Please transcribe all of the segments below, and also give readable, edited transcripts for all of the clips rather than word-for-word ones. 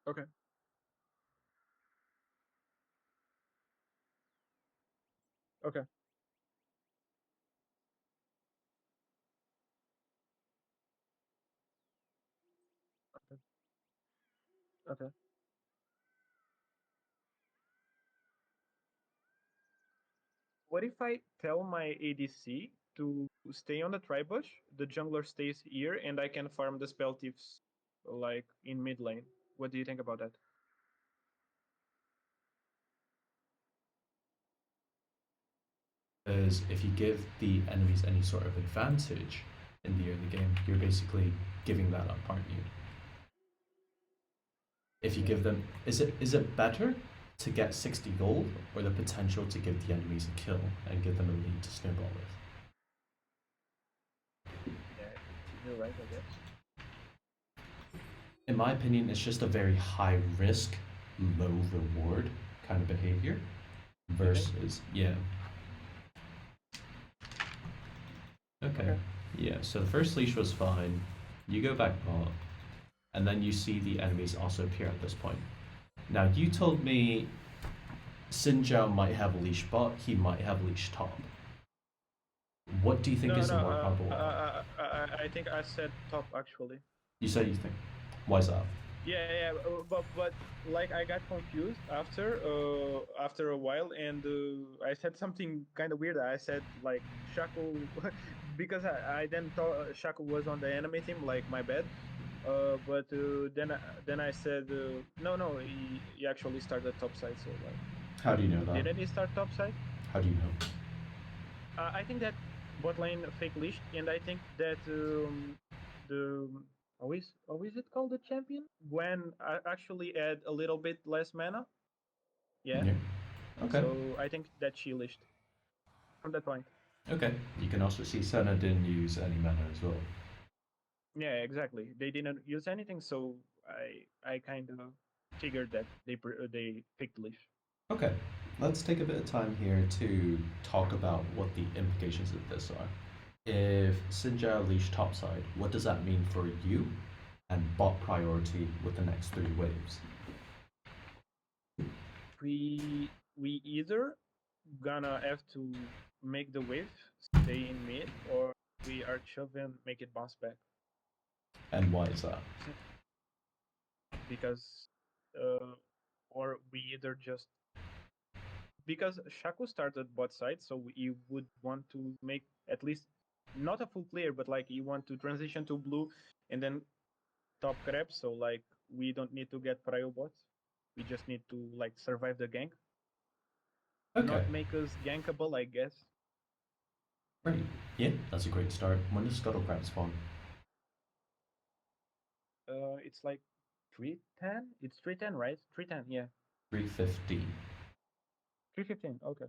Okay. Okay. Okay. Okay. What if I tell my ADC to stay on the tri-bush, the jungler stays here, and I can farm the spell thieves like in mid lane? What do you think about that? Because if you give the enemies any sort of advantage in the early game, you're basically giving that up, aren't you? If you Yeah. give them, is it better to get 60 gold or the potential to give the enemies a kill and give them a lead to snowball with? Yeah. You're right, I guess. In my opinion, it's just a very high risk, low reward kind of behavior You think? versus, yeah. Okay. Okay. Yeah, so the first leash was fine. You go back bot, and then you see the enemies also appear at this point. Now, you told me Sinjao might have a leash bot, he might have leash top. What do you think No, is no. the more probable outcome? I think I said top actually. You say you think. Why is that? Yeah, yeah, but like I got confused after a while, and I said something kind of weird. I said like Shaco because I then thought Shaco was on the enemy team, like my bad. But then I said no, he actually started top side. So like, How do you know that? didn't he start top side? How do you know? I think that bot lane fake leashed, and I think that the how is it called, the champion when I actually add a little bit less mana. Yeah, Yeah. Okay. so I think that she leashed from that point. Okay. You can also see Senna didn't use any mana as well. Yeah, exactly. They didn't use anything, so I kind of figured that they picked leash. Okay. Let's take a bit of time here to talk about what the implications of this are. If Sinjao leash topside, what does that mean for you and bot priority with the next three waves? We either gonna have to make the wave stay in mid, or we are shoving make it bounce back. And why is that? Because uh, or we either just because Shaco started bot side, so you would want to make at least not a full clear, but like you want to transition to blue and then top grab. So like we don't need to get prio bots. We just need to like survive the gank, Okay. not make us gankable, I guess. Great. Yeah, that's a great start. When does Scuttle Crab spawn? It's like 310. It's 310, right? 310, yeah. 315. 315. Okay.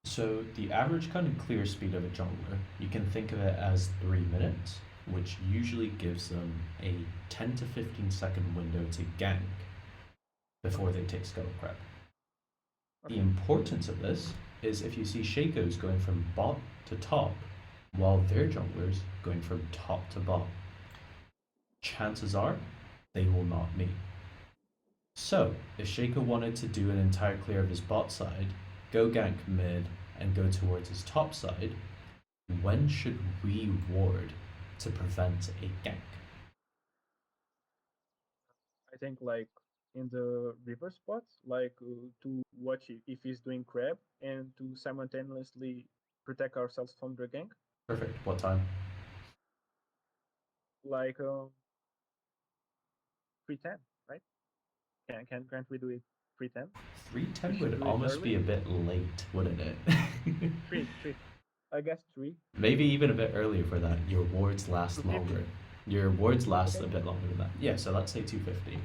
So the average kind of clear speed of a jungler, you can think of it as 3 minutes, which usually gives them a 10 to 15-second window to gank before Okay. they take Scuttle Crab. The Okay. importance of this is if you see Shakos going from bot to top, while their junglers going from top to bot, chances are they will not meet. So, if Shaco wanted to do an entire clear of his bot side, go gank mid, and go towards his top side, when should we ward to prevent a gank? I think like in the river spots, like to watch if he's doing crab and to simultaneously protect ourselves from the gank. Perfect. What time? Like 310, right? Can't we do it 310? We 310 should would do it almost early. be a bit late, wouldn't it? Three. I guess three. Maybe even a bit earlier for that. Your wards last 250. longer. Your wards last Okay. a bit longer than that. Yeah, so let's say 250.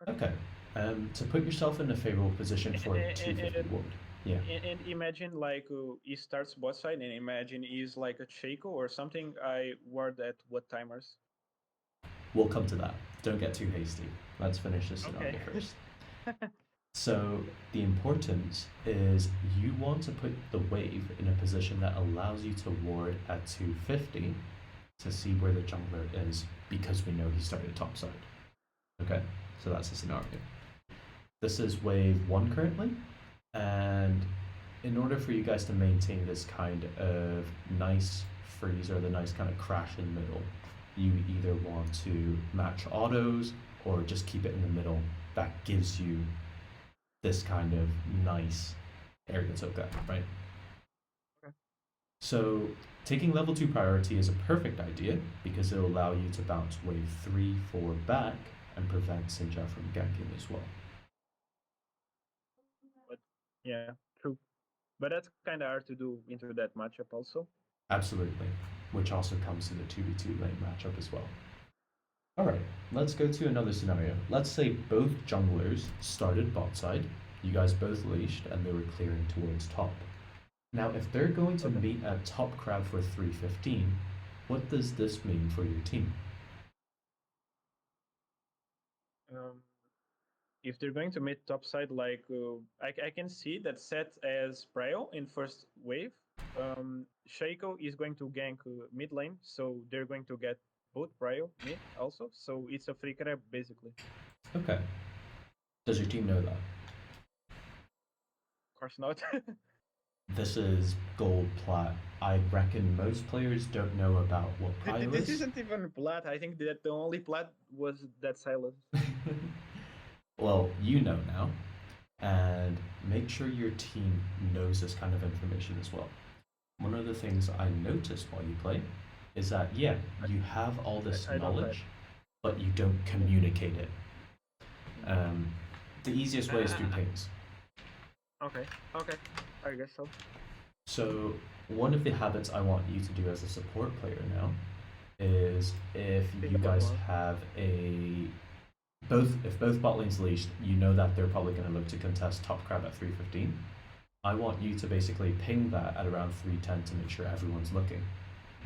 Okay. Okay. To put yourself in a favorable position for a And, 250 and, ward. Yeah, and imagine like he starts boss side, and imagine he's like a Shaco or something. I ward at what timers? we'll come to that. Don't get too hasty. Let's finish this Okay. scenario first. So, the importance is you want to put the wave in a position that allows you to ward at 250 to see where the jungler is because we know he started topside. Okay? So that's the scenario. This is wave 1 currently, and in order for you guys to maintain this kind of nice freeze or the nice kind of crash in the middle, you either want to match autos or just keep it in the middle. That gives you this kind of nice area token, right? Okay. So taking level 2 priority is a perfect idea because it will allow you to bounce wave 3, 4 back and prevent Sinja from ganking as well. But yeah, true. But that's kind of hard to do into that matchup also. Absolutely, which also comes to the 2v2 lane matchup as well. Alright, let's go to another scenario. Let's say both junglers started bot side, you guys both leashed, and they were clearing towards top. Now, if they're going to Okay. meet at top crab for 315, what does this mean for your team? Um, if they're going to meet topside, like I can see that set as prio in first wave. Shaco is going to gank mid lane, so they're going to get both prio mid also. So it's a free grab basically. Okay. Does your team know that? Of course not. This is gold plat. I reckon most players don't know about what prio This is. isn't even plat. I think that the only plat was that silence. Well, you know now, and make sure your team knows this kind of information as well. One of the things I noticed while you play is that, yeah, you have all this I don't type. knowledge, but you don't communicate it. The easiest way is through pings. Okay. Okay. I guess so. So, one of the habits I want you to do as a support player now is if Think you about guys more. have if both bot lanes leashed, you know that they're probably going to look to contest top crab at 315. I want you to basically ping that at around 310 to make sure everyone's looking.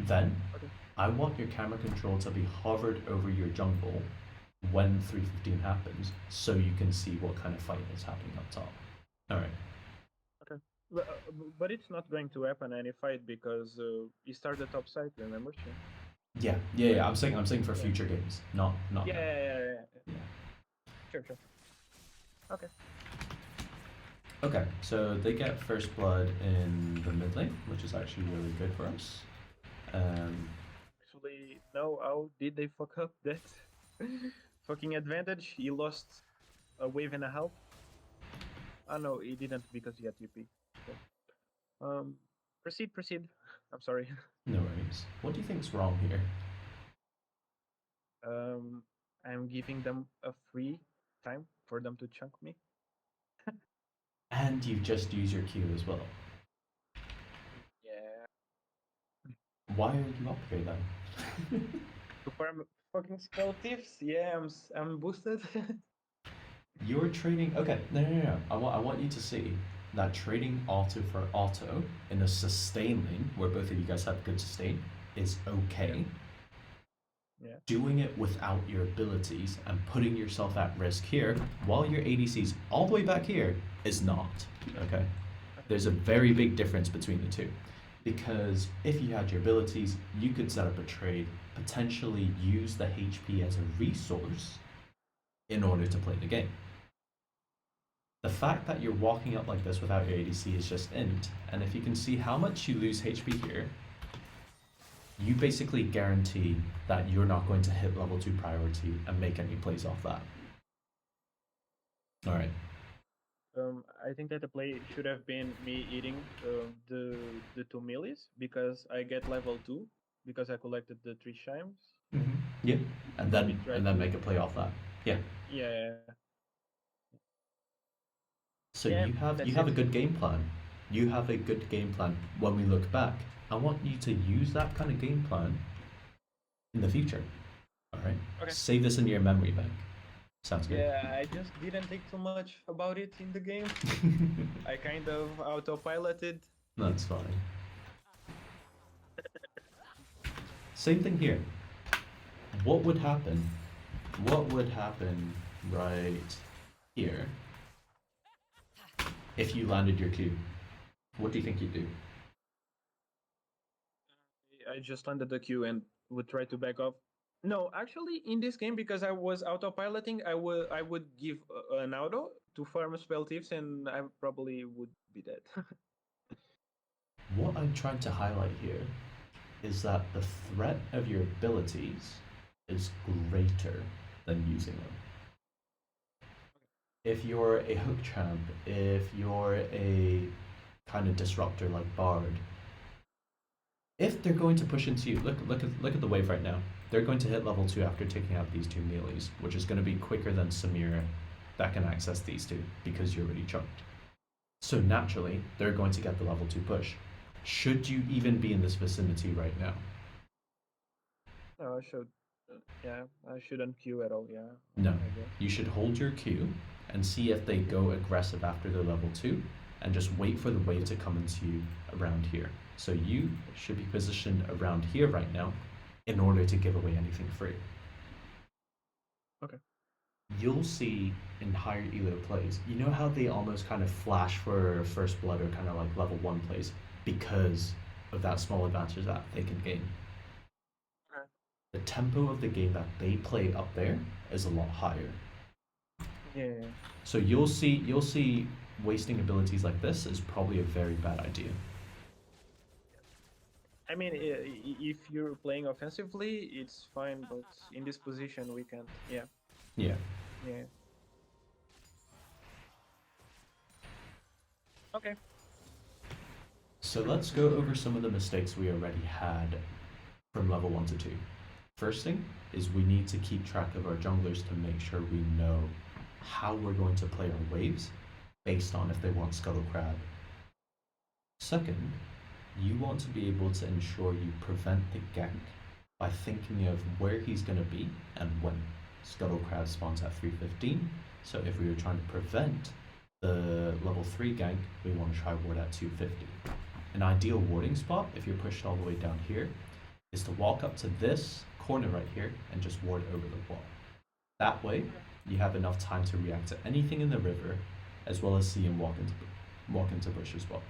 Then, Okay. I want your camera control to be hovered over your jungle when 315 happens so you can see what kind of fight is happening up top. Alright. Okay. But it's not going to happen any fight because he started top side. Remember? Sure. Yeah. I'm saying for Yeah. future games, not now. Yeah. Yeah. Sure. Okay. Okay, so they get first blood in the mid lane, which is actually really good for us. Actually, no. How did they fuck up that fucking advantage? He lost a wave and a half. Oh no, he didn't because he had TP. So, proceed. I'm sorry. No worries. What do you think's wrong here? Um, I'm giving them a free time for them to chunk me. And you just use your Q as well. Yeah. Why are you up here then? To farm fucking spell thieves. Yeah, I'm boosted. You're trading. Okay, no. I want you to see that trading auto for auto in a sustain lane where both of you guys have good sustain is okay. Yeah. Doing it without your abilities and putting yourself at risk here while your ADC's all the way back here is not. Okay? There's a very big difference between the two. Because if you had your abilities, you could set up a trade, potentially use the HP as a resource in order to play the game. The fact that you're walking up like this without your ADC is just int, and if you can see how much you lose HP here, you basically guarantee that you're not going to hit level 2 priority and make any plays off that. Alright. I think that the play should have been me eating the 2 millies because I get level 2 because I collected the 3 shimes. Yeah. And Maybe then try and then to make a play off that. Yeah. yeah. So Yeah, you that's have it. a good game plan. You have a good game plan when we look back. I want you to use that kind of game plan in the future. Alright? Okay. Save this in your memory bank. Sounds good. Yeah, I just didn't think too much about it in the game. I kind of autopiloted. That's fine. Same thing here. What would happen? What would happen right here if you landed your Q? What do you think you'd do? I just landed the Q and would try to back off No, actually, in this game, because I was autopiloting, I would give an auto to farm spell tips, and I probably would be dead. What I'm trying to highlight here is that the threat of your abilities is greater than using them. If you're a hook champ, if you're a kind of disruptor like Bard, if they're going to push into you, look at the wave right now. They're going to hit level 2 after taking out these two melees, which is going to be quicker than Samira that can access these two because you're already chunked. So naturally, they're going to get the level 2 push. Should you even be in this vicinity right now? No, I should. Yeah, I shouldn't queue at all. Yeah, No. I guess. You should hold your Q and see if they go aggressive after their level 2 and just wait for the wave to come into you around here. So you should be positioned around here right now in order to give away anything free. Okay. You'll see in higher elo plays, you know how they almost kind of flash for first blood or kind of like level 1 plays because of that small advantage that they can gain. Okay. The tempo of the game that they play up there is a lot higher. Yeah. So you'll see wasting abilities like this is probably a very bad idea. I mean, if you're playing offensively, it's fine, but in this position, we can't. Yeah. Yeah. Yeah. Okay. So let's go over some of the mistakes we already had from level 1 to 2. First thing is we need to keep track of our junglers to make sure we know how we're going to play our waves based on if they want Scuttle Crab. Second, you want to be able to ensure you prevent the gank by thinking of where he's going to be and when. Scuttle Crab spawns at 315, so if we were trying to prevent the level 3 gank, we want to try ward at 250. An ideal warding spot, if you're pushed all the way down here, is to walk up to this corner right here and just ward over the wall. That way, you have enough time to react to anything in the river, as well as see him walk into bush as well.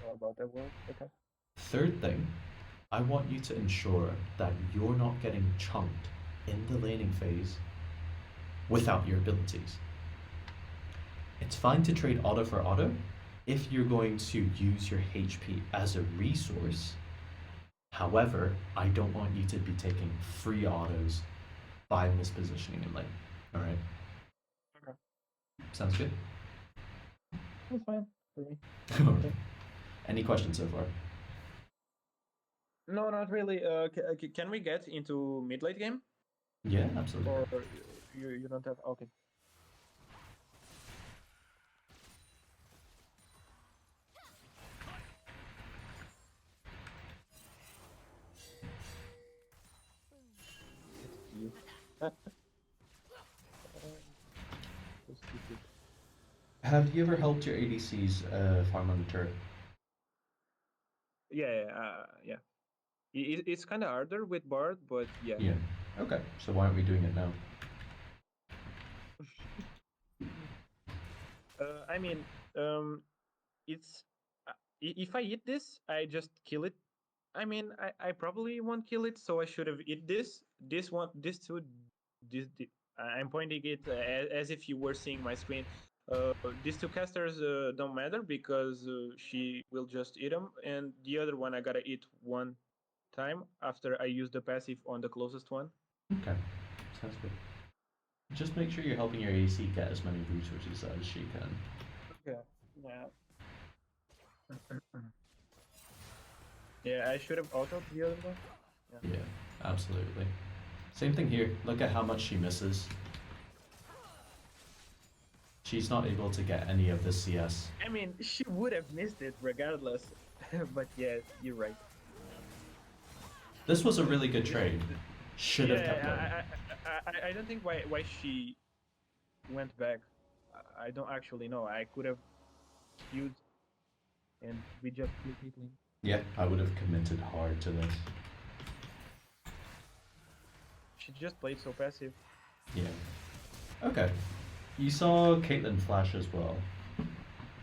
How about that word? Okay. Third thing, I want you to ensure that you're not getting chunked in the laning phase without your abilities. It's fine to trade auto for auto if you're going to use your HP as a resource. However, I don't want you to be taking free autos by mispositioning in lane. Alright? Okay. Sounds good? That's fine for me. Alright. Any questions so far? No, not really. Can we get into mid late game, Yeah, absolutely. or you don't have? Okay. You. So stupid. Have you ever helped your ADCs farm on the turret? Yeah, yeah. It's kind of harder with Bard, but yeah. Yeah. Okay, so why aren't we doing it now? I mean, it's if I eat this, I just kill it. I mean, I probably won't kill it, so I should have eat this. This one, this two, I'm pointing it as if you were seeing my screen. These two casters don't matter because she will just eat them, and the other one I gotta eat one time after I use the passive on the closest one. Okay, sounds good. Just make sure you're helping your AC get as many resources as she can. Okay. Yeah. Yeah, I should have autoed the other one. Yeah. Yeah, absolutely. Same thing here. Look at how much she misses. She's not able to get any of the CS. I mean, she would have missed it regardless. But yeah, you're right. This was a really good trade. Should have kept going. I don't think why she went back. I don't actually know. I could have queued and we just keep hitting. Yeah, I would have committed hard to this. She just played so passive. Yeah. Okay. You saw Caitlyn flash as well.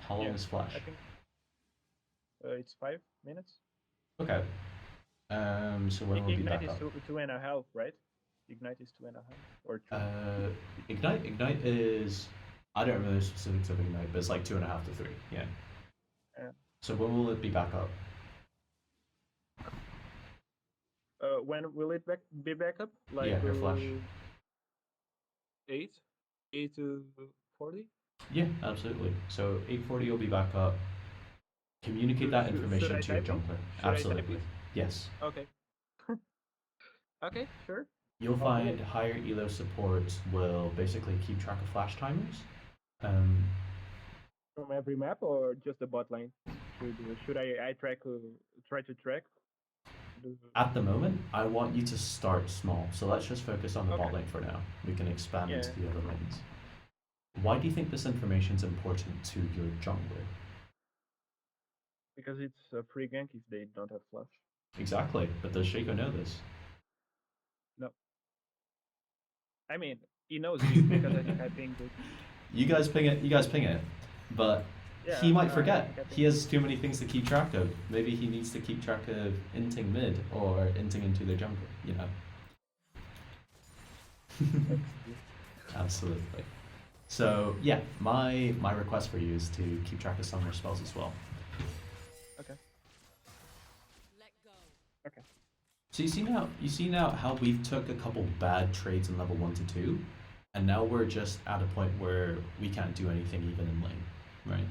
How long Yeah, is flash? I think it's 5 minutes. Okay. So when we'll be Ignite back is up? 2.5, right? Ignite is 2.5 or 3. Ignite is, I don't remember the specifics of Ignite, but it's like 2.5 to 3. Yeah. Uh, So when will it be back up? when will it be back up? Like Yeah, your flash. 8, 8 to 40. Yeah, absolutely. So 8:40 will be back up. Communicate that Should information I to your type it? jungler. Should I type Absolutely. it? Yes. Okay. Okay, sure. You'll I'll do find it. higher elo support will basically keep track of flash timers. Um, From every map or just the bot line? Should I try to track? The... at the moment, I want you to start small. So let's just focus on the Okay. bot lane for now. We can expand into Yeah, the other lanes. Why do you think this information is important to your jungler? because it's a free gank if they don't have flash. Exactly, but does Shaco know this? No, I mean he knows because I think I pinged it. You guys ping it. You guys ping it, but Yeah, he might I forget. think I He pinged it. has too many things to keep track of. Maybe he needs to keep track of inting mid or inting into the jungle. You know. XD. Absolutely. So yeah, my request for you is to keep track of summoner spells as well. Okay. Okay. So you see now how we've took a couple bad trades in level 1 to 2, and now we're just at a point where we can't do anything even in lane, right?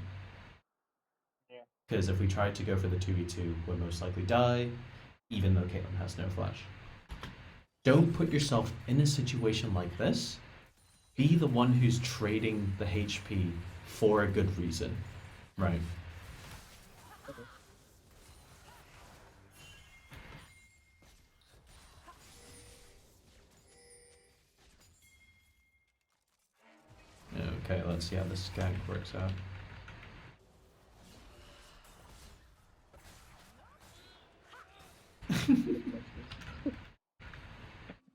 Yeah. Because if we try to go for the 2v2, we'll most likely die, even though Caitlyn has no flash. Don't put yourself in a situation like this. Be the one who's trading the HP for a good reason, right? Okay. Okay, let's see how this gank works out. Should've flashed this.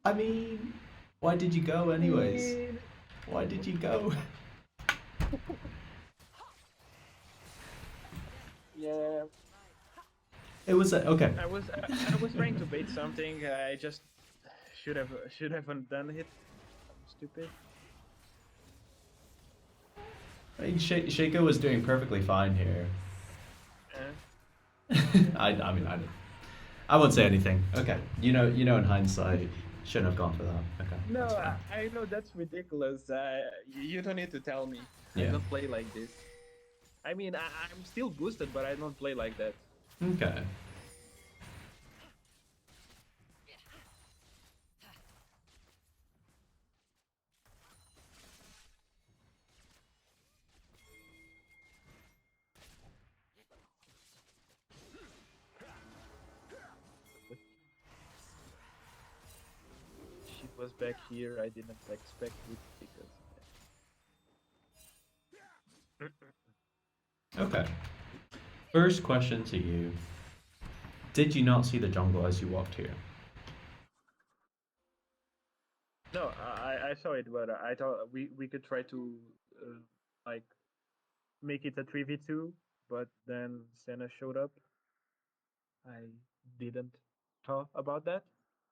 I mean, why did you go anyways? Why did you go? Yeah. It was okay. I was trying to bait something. I just should haven't done it. I'm stupid. I mean, Shaco was doing perfectly fine here. I mean, I won't say anything. Okay, you know, in hindsight, shouldn't have gone for that. Okay, No, that's fine. I know that's ridiculous. You don't need to tell me. I Yeah. don't play like this. I mean, I'm still boosted, but I don't play like that. Okay. She was back here. I didn't expect it because. Okay. First question to you: did you not see the jungle as you walked here? No, I saw it, but I thought we could try to like make it a 3v2, but then Senna showed up. I didn't thought about that,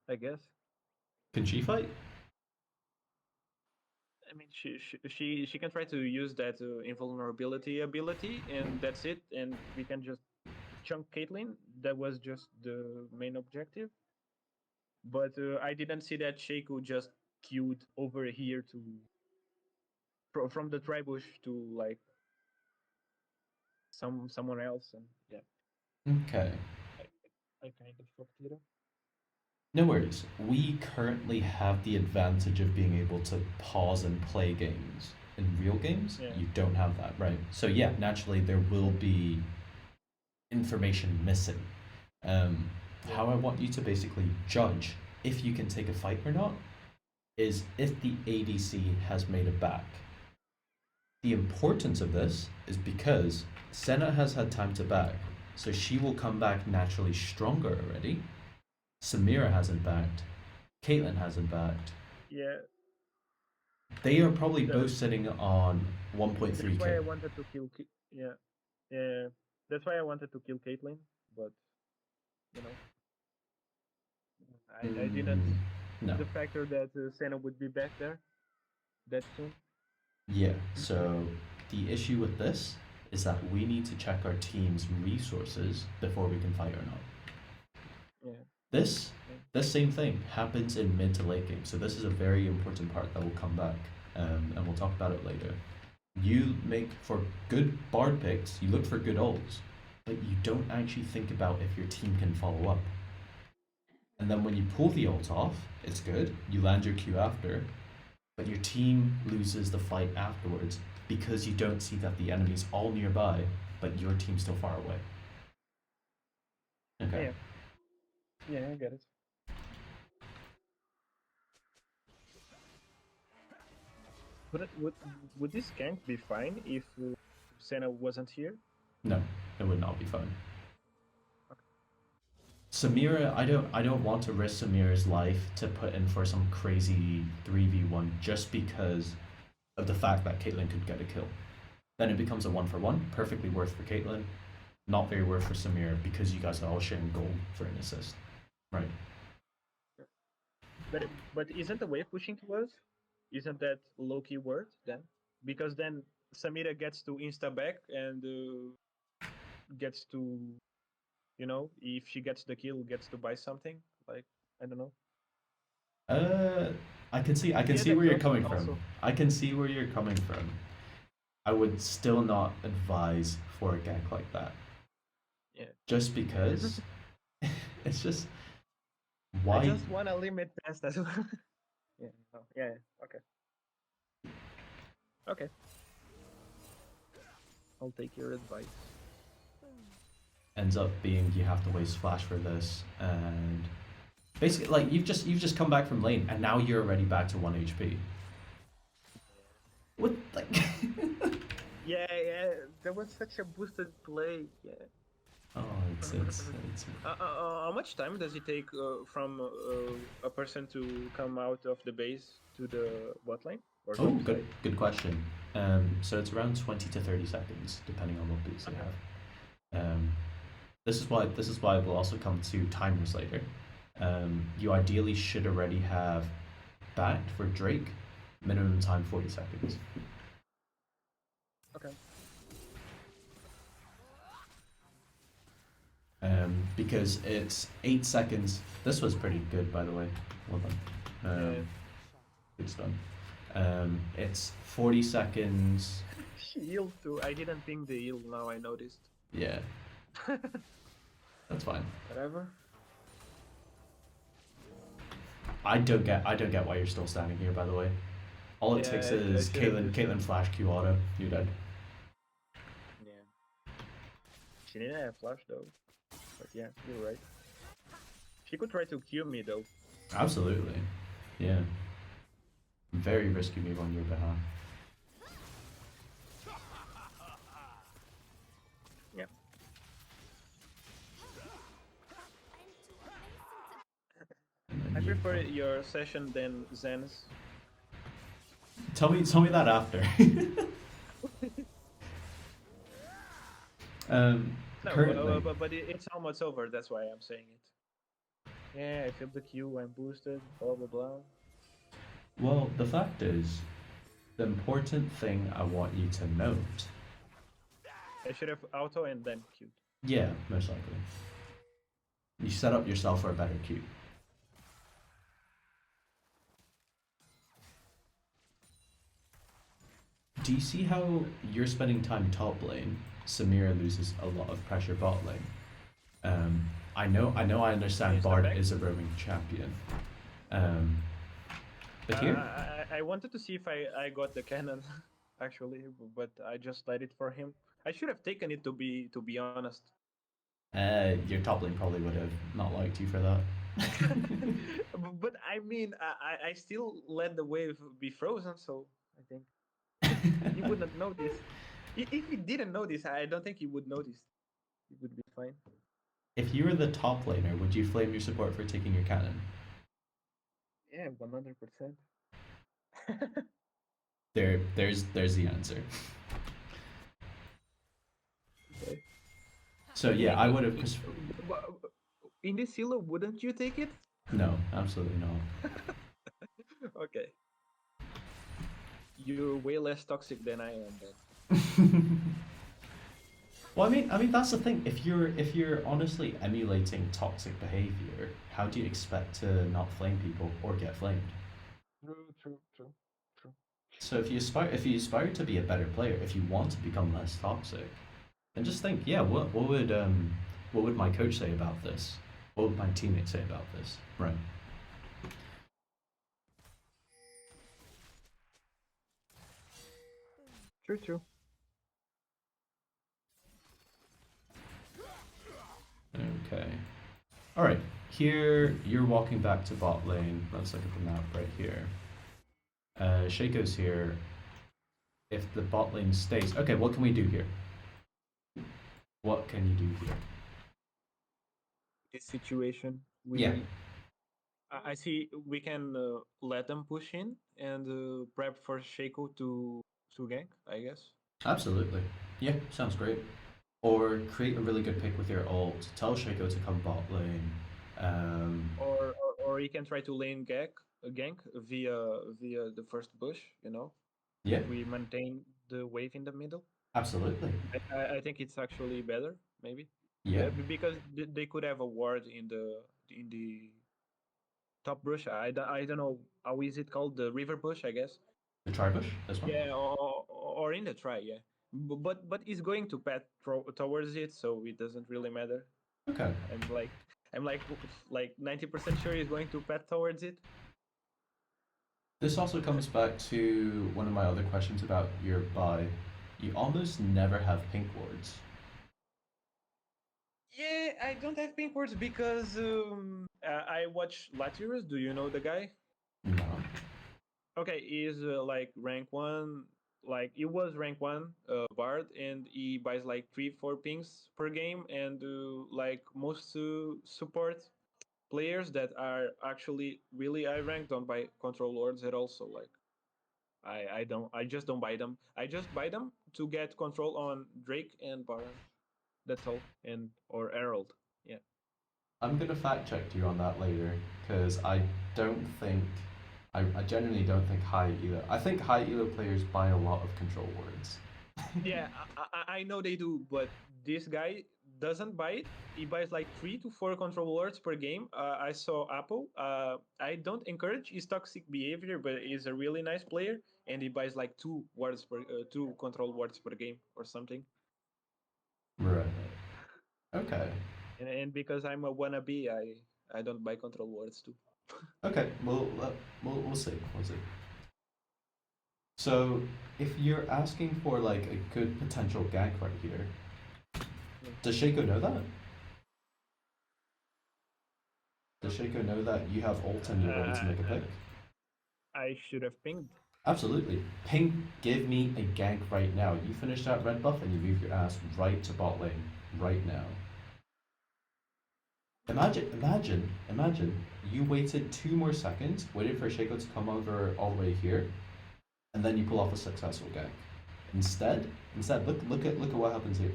I guess. Can she fight? I mean, she can try to use that invulnerability ability, and that's it. And we can just chunk Caitlyn. That was just the main objective. But I didn't see that Shaco just queued over here to from the tribush to like someone else, and yeah, Okay. I I kind of fucked it up. No worries. We currently have the advantage of being able to pause and play games. In real games, Yeah, you don't have that, right? So yeah, naturally there will be information missing. yeah, How I want you to basically judge if you can take a fight or not is if the ADC has made it back. The importance of this is because Senna has had time to back, so she will come back naturally stronger already. Samira hasn't backed. Caitlyn hasn't backed. yeah. They are probably both The, sitting on that's why 1.3k. I wanted to kill. Yeah, yeah. That's why I wanted to kill Caitlyn, but you know. I didn't No. the factor that Senna would be back there that soon. Yeah, so the issue with this is that we need to check our team's resources before we can fight or not. Yeah. This Yeah. this same thing happens in mid to late game, so this is a very important part that will come back, and we'll talk about it later. You make for good bard picks, you look for good ults, but you don't actually think about if your team can follow up. And then when you pull the ult off, it's good, you land your Q after, but your team loses the fight afterwards because you don't see that the enemy's all nearby, but your team's still far away. Okay. Yeah. Yeah, I get it. Would this gank be fine if Senna wasn't here? No, it would not be fun. Okay. Samira, I don't want to risk Samira's life to put in for some crazy 3v1 just because of the fact that Caitlyn could get a kill. Then it becomes a 1-for-1, perfectly worth for Caitlyn, not very worth for Samira because you guys are all sharing gold for an assist. Right. But isn't the wave pushing to us? Isn't that low key word then? Because then Samira gets to insta back and gets to, if she gets the kill, gets to buy something. Like, I don't know. Uh, I can see That where you're also coming from. also I can see where you're coming from. I would still not advise for a gank like that. yeah. Just because it's just I why just want to limit test as well. Yeah. No, yeah. Okay. Okay. I'll take your advice. ends up being you have to waste flash for this and basically like you've just come back from lane and now you're already back to 1 HP. What like Yeah, yeah. That was such a boosted play. Yeah. Oh, it's How much time does it take from a person to come out of the base to the bot lane or Oh, top good side? good question. So it's around 20 to 30 seconds depending on what boots they Okay. have. This is why we'll also come to timers later. You ideally should already have backed for Drake, minimum time 40 seconds. Okay. Because it's 8 seconds. This was pretty good, by the way. Well done. Yeah. Good done. It's 40 seconds. She healed too. I didn't ping the heal. Now I noticed. Yeah, that's fine. Whatever. I don't get why you're still standing here, by the way. All it Yeah, takes I is should have used Caitlyn it. flash Q auto. You're dead. Yeah. She didn't have flash though. But yeah, you're right. She could try to kill me though. Absolutely. Yeah. Very risky move on your behalf. Yeah. I You prefer your session than Zen's. tell me that after. No, Currently, but it's almost over. That's why I'm saying it. Yeah, I feel the Q. I'm boosted. Blah blah blah. well, the fact is, the important thing I want you to note. I should have auto and then Q. Yeah, most likely. You set up yourself for a better Q. Do you see how you're spending time top lane? Samira loses a lot of pressure bot lane. I understand Is that Bard back? is a roaming champion. Um, but here, I wanted to see if I got the cannon, actually, but I just let it for him. I should have taken it to be honest. your top lane probably would have not liked you for that. But I mean, I still let the wave be frozen, so I think he wouldn't notice. If he didn't notice, I don't think he would notice. It would be fine. If you were the top laner, would you flame your support for taking your cannon? Yeah, 100%. There's the answer. Okay. So yeah, I would have. In this silo, wouldn't you take it? No, absolutely not. Okay, you're way less toxic than I am then. Well, I mean that's the thing. If you're honestly emulating toxic behavior, how do you expect to not flame people or get flamed? True, true, true, true. So if you aspire to be a better player, if you want to become less toxic, then just think, yeah, what would my coach say about this? What would my teammates say about this? Right. True, true. Okay. All right. Here you're walking back to bot lane. Let's look at the map right here. Shaco's here. If the bot lane stays, okay, what can we do here? What can you do here? This situation, Yeah, I see we can let them push in and prep for Shaco to gank, I guess. absolutely. Yeah, sounds great. Or create a really good pick with your ult. Tell Shaco to come bot lane. Or he can try to lane gank via the first bush, Yeah, if we maintain the wave in the middle. absolutely. I think it's actually better, maybe. Yeah, Because they could have a ward in the top bush. I don't know how is it called, the river bush, I guess. the tribush as well. Yeah, or in the try, yeah. But he's going to pat towards it, so it doesn't really matter. Okay. I'm like I'm like 90% sure he's going to pat towards it. This also comes back to one of my other questions about your buy. You almost never have pink wards. Yeah, I don't have pink words because I watch Latiros. Do you know the guy? No. Okay, he's like rank one. Like he was rank one Bard, and he buys like 3-4 pings per game, and like most support players that are actually really high ranked don't buy control lords at all. So like I just don't buy them. I just buy them to get control on Drake and Baron. That's all, and or Herald. Yeah. I'm gonna fact check you on that later because don't think I genuinely don't think high elo. I think high elo players buy a lot of control words. Yeah, I know they do, but this guy doesn't buy it. He buys like 3 to 4 control words per game. I saw Apple. I don't encourage his toxic behavior, but he's a really nice player, and he buys like 2 control words per game or something. Right. Uh, Okay. and because I'm a wannabe, I don't buy control words too. Okay. We'll see. We'll see. So if you're asking for like a good potential gank right here, Mm. does Shaco know that? Does Shaco know that you have ult and you're ready to make a Uh, pick? I should have pinged. Absolutely. Ping, give me a gank right now. You finish that red buff and you move your ass right to bot lane right now. Imagine you waited 2 more seconds, waited for Shaco to come over all the way here, and then you pull off a successful gank. Instead, look at what happens here.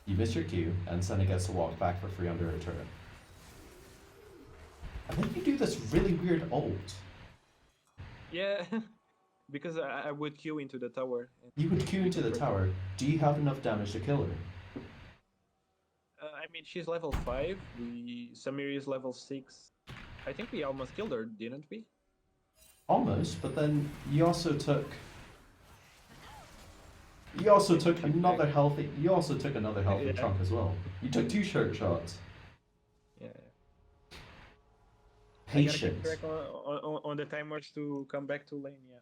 You miss your Q, and Senna gets to walk back for free under a turret. And then you do this really weird ult. Yeah, because I would queue into the tower and You would Q be into the the first. tower. Do you have enough damage to kill her? I mean, she's level 5. Samir is level 6. I think we almost killed her, didn't we? Almost, but then you also I think took she's back. another healthy Yeah, chunk as well. You took 2 shirt shots. yeah. I gotta keep Patient. track on the timers to come back to lane. Yeah.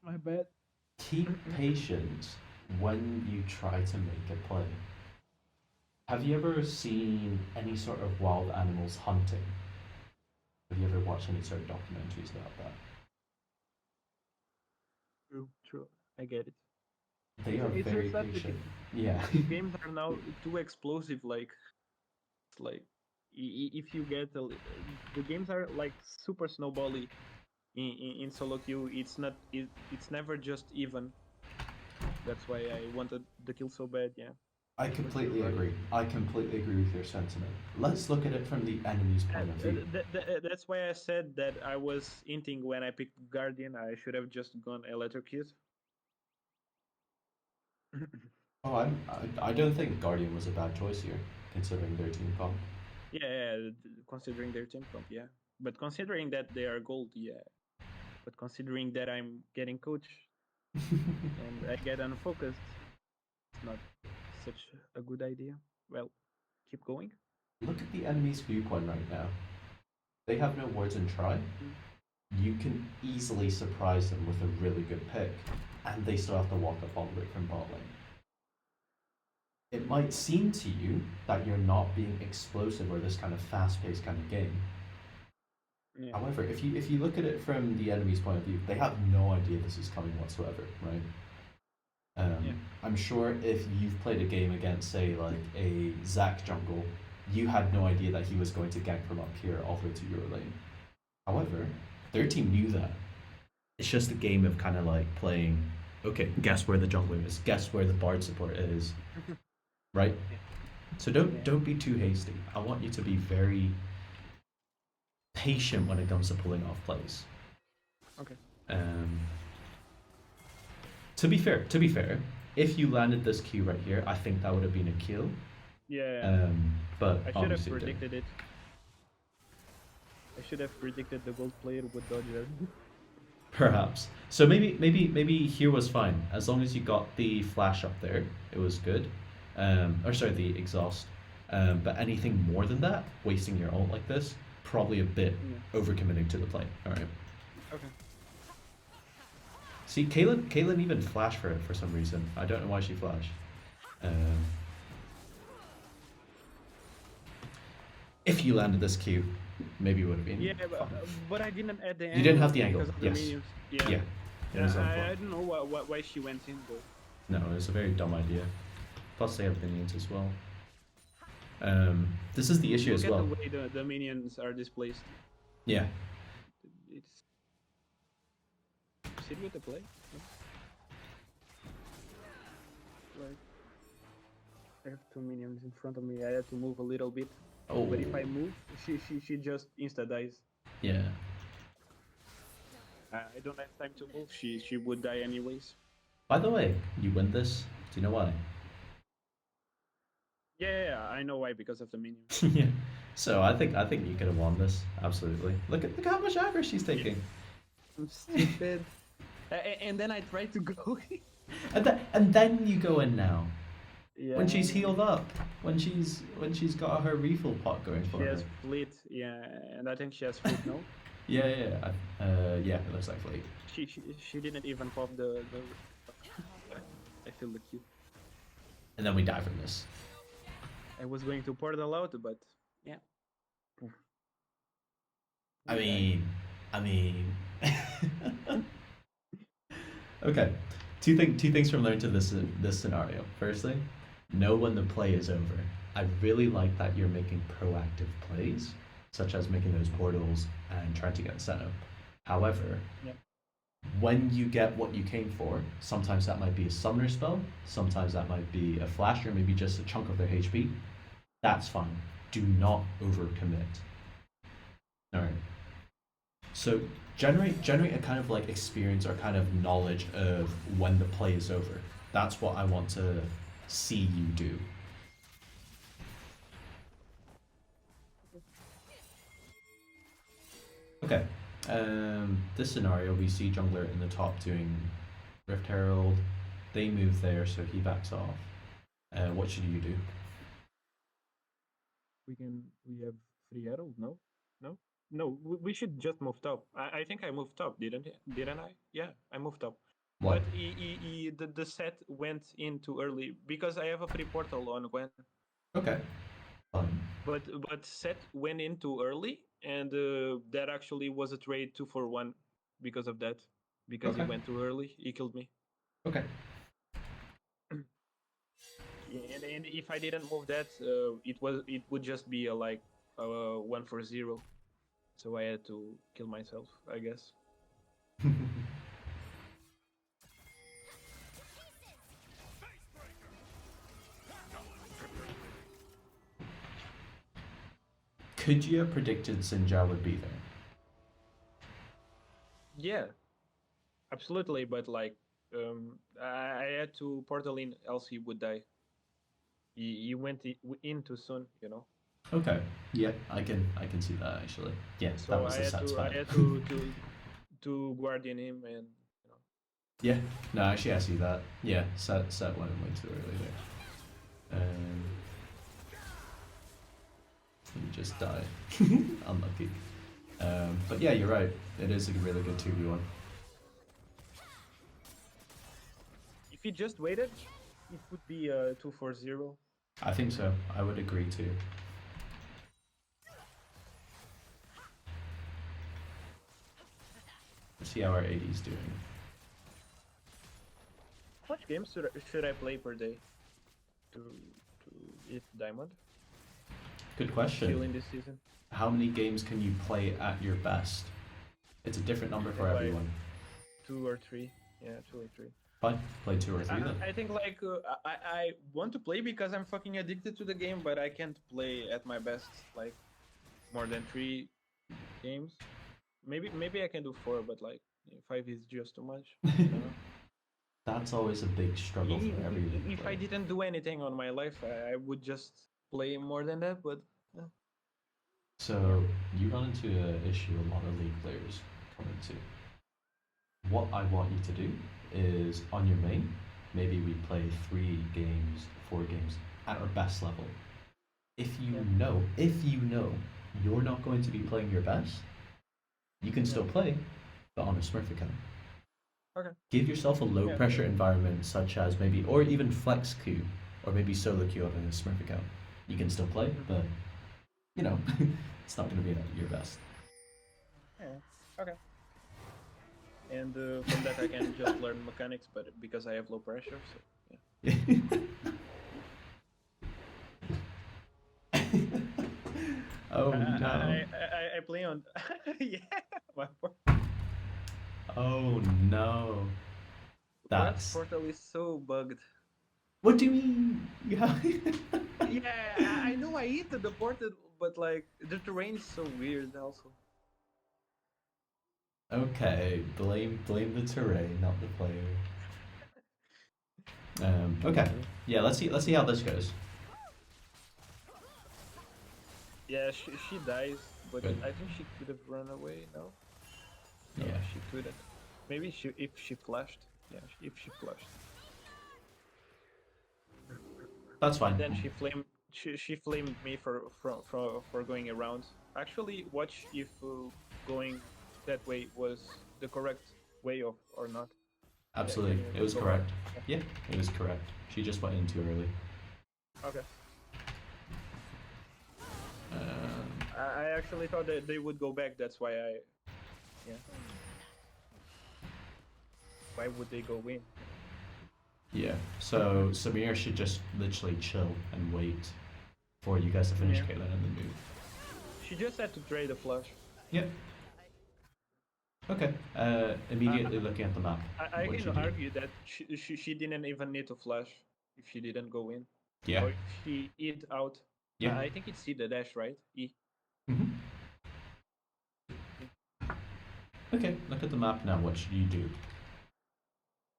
My bad. Keep patient when you try to make a play. Have you ever seen any sort of wild animals hunting? Have you ever watched any sort of documentaries about that? True, true. I get it. They are It's very just that patient. Yeah. the games are now too explosive. Like, it's like if you get the games are like super snowbally in solo queue. It's never just even. That's why I wanted the kill so bad. Yeah. I What's your completely argument? agree. I completely agree with your sentiment. Let's look at it from the enemy's point of view. That's why I said that I was hinting when I picked Guardian. I should have just gone Electrocute. Oh, I don't think Guardian was a bad choice here, considering their team comp. Yeah, considering their team comp, yeah. But considering that they are gold, yeah. But considering that I'm getting coach and I get unfocused, it's not such a good idea. Well, keep going. Look at the enemy's viewpoint right now. They have no words in try. Mm. You can easily surprise them with a really good pick, and they still have to walk up all the way from bot lane. It might seem to you that you're not being explosive or this kind of fast-paced kind of game. Yeah, However, if you look at it from the enemy's point of view, they have no idea this is coming whatsoever, right? yeah, I'm sure if you've played a game against, say, like a Zac jungle, you had no idea that he was going to gank from up here all the way to your lane. However, their team knew that. It's just a game of kind of like playing, okay, guess where the jungler is, guess where the bard support is, right? So don't yeah. don't be too hasty. I want you to be very patient when it comes to pulling off plays. Okay. Um, to be fair, if you landed this Q right here, I think that would have been a kill. Yeah, But I should have obviously it didn't. predicted it. I should have predicted the gold player would dodge that. Perhaps. So maybe here was fine as long as you got the flash up there. It was good. Or sorry, the exhaust. But anything more than that, wasting your ult like this, probably a bit Yeah. overcommitting to the play. All right. Okay. See, Kaylin even flashed for it for some reason. I don't know why she flashed. Um, if you landed this Q, maybe it would have been Yeah, fine. but I didn't add the You didn't have angle the angle. because of the Yes. minions. Yeah. Yeah. It was unfortunate. I don't know why she went in though. No, it was a very dumb idea. Plus, they have minions as well. This is the issue Look as at the well. way the minions are displaced. Yeah. It's proceed with the play. Yeah. Like I have two minions in front of me. I have to move a little bit. Oh. But if I move, she just insta dies. Yeah. I don't have time to move. She would die anyways. By the way, you win this. Do you know why? Yeah, I know why, because of the minions. Yeah. So I think you could have won this. Absolutely. Look how much aggro she's taking. I'm stupid. And then I tried to go. And then you go in now. Yeah. When she's healed up. When she's got her refill pot going for She her. has fleet, yeah, and I think she has fleet, no? Yeah. Yeah. It looks like fleet. She didn't even pop the I feel the cue. And then we die from this. I was going to portal out, but yeah. I mean. Okay, two things from learning to this scenario. Firstly, know when the play is over. I really like that you're making proactive plays, such as making those portals and trying to get Senna. However, Yep. when you get what you came for, sometimes that might be a summoner spell, sometimes that might be a flash, or maybe just a chunk of their HP. That's fine. Do not overcommit. Alright. So generate a kind of like experience or kind of knowledge of when the play is over. That's what I want to see you do. Okay. This scenario we see jungler in the top doing Rift Herald. They move there, so he backs off. What should you do? We have free arrow, no? No? No, we should just move top. I think I moved top, didn't I? Yeah, I moved top. What? But the set went in too early because I have a free portal on Gwen. Okay. Fine. But set went in too early, and that actually was a trade 2-for-1 because of that. Because he Okay. went too early, he killed me. Okay. Yeah, and if I didn't move that, it would just be a like 1-for-0. So I had to kill myself, I guess. Could you have predicted Sinja would be there? Yeah, absolutely. But like, I had to portal in, else he would die. He went in too soon, you know. Okay. Yeah, I can see that actually. Yeah, that So was the set I span. had to guardian him, and you know. Yeah. No, actually I see that. Yeah, set went way too early there. You just die. Unlucky. But yeah, you're right. It is a really good 2v1. If he just waited, it would be 2-4-0. I think so. I would agree too. Let's see how our AD's doing. How much games should I play per day to hit diamond? Good Still question. in this season? How many games can you play at your best? It's a different number for Like everyone. 2 or 3. Yeah, 2 or 3. Fine, play 2 or 3 then. I think like I want to play because I'm fucking addicted to the game, but I can't play at my best like more than 3 games. Maybe I can do 4, but like 5 is just too much. You know? That's always a big struggle for every league If I player. didn't do anything on my life, I would just play more than that. But So you run into an issue a lot of league players come into. What I want you to do is on your main, maybe we play 3 games, 4 games at our best level. If you know you're not going to be playing your best, you can still play, but on a Smurf account. okay. Give yourself a low pressure environment such as maybe, or even flex queue, or maybe solo queue on a Smurf account. You can still play, but you know, it's not going to be at your best. Yeah. Okay. And from that I can just learn mechanics, but because I have low pressure, so yeah. Oh no. I play on yeah. Oh no. That's. Portal is so bugged. What do you mean? Yeah. Yeah, I know I hit the portal, but like the terrain is so weird also. Okay, blame the terrain, not the player. Okay, yeah. Let's see how this goes. Yeah, she dies, but Good. I think she could have run away. No, Yeah. she couldn't. Maybe if she flashed. Yeah, if she flashed. That's fine. And then she flamed me for going around. Actually, watch if going that way was the correct way or not. Absolutely, Can it was go correct. back? Yeah, it was correct. She just went in too early. Okay. Um, I actually thought that they would go back. That's why yeah. Why would they go in? yeah. So Samir should just literally chill and wait for you guys to finish Yeah. Caitlyn and then move. She just had to trade a flash. Yep. Okay. Immediately looking at the map. I What'd can you do? argue that she didn't even need to flash if she didn't go in. Yeah. Or if she hid out. Yeah. I think it's C the dash, right? E. Mm-hmm. Okay. Look at the map now. What should you do?